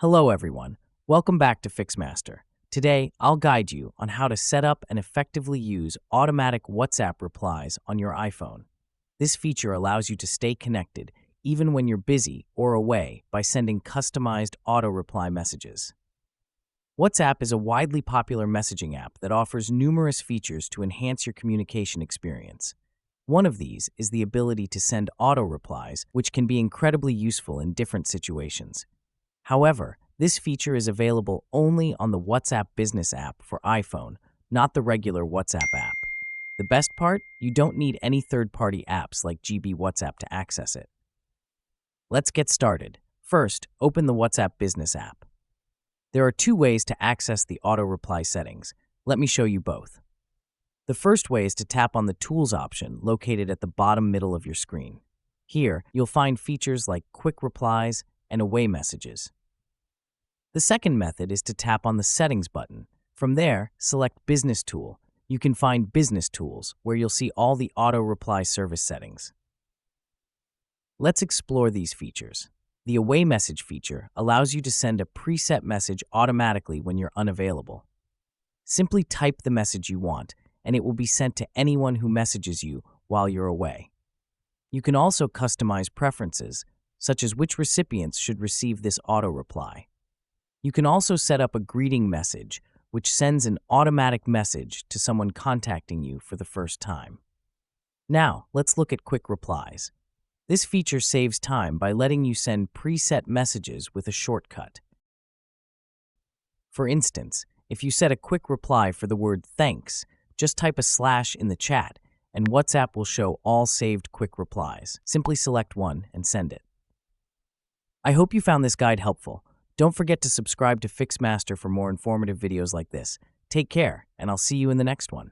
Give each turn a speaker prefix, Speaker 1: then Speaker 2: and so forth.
Speaker 1: Hello everyone, welcome back to Fixmaster. Today, I'll guide you on how to set up and effectively use automatic WhatsApp replies on your iPhone. This feature allows you to stay connected even when you're busy or away by sending customized auto-reply messages. WhatsApp is a widely popular messaging app that offers numerous features to enhance your communication experience. One of these is the ability to send auto-replies, which can be incredibly useful in different situations. However, this feature is available only on the WhatsApp Business app for iPhone, not the regular WhatsApp app. The best part? You don't need any third-party apps like GB WhatsApp to access it. Let's get started. First, open the WhatsApp Business app. There are two ways to access the auto-reply settings. Let me show you both. The first way is to tap on the Tools option located at the bottom middle of your screen. Here, you'll find features like Quick Replies and Away Messages. The second method is to tap on the Settings button. From there, select Business Tool. You can find Business Tools, where you'll see all the auto-reply service settings. Let's explore these features. The Away Message feature allows you to send a preset message automatically when you're unavailable. Simply type the message you want, and it will be sent to anyone who messages you while you're away. You can also customize preferences, such as which recipients should receive this auto-reply. You can also set up a greeting message, which sends an automatic message to someone contacting you for the first time. Now, let's look at Quick Replies. This feature saves time by letting you send preset messages with a shortcut. For instance, if you set a quick reply for the word thanks, just type a slash in the chat, and WhatsApp will show all saved quick replies. Simply select one and send it. I hope you found this guide helpful. Don't forget to subscribe to Fixmaster for more informative videos like this. Take care, and I'll see you in the next one.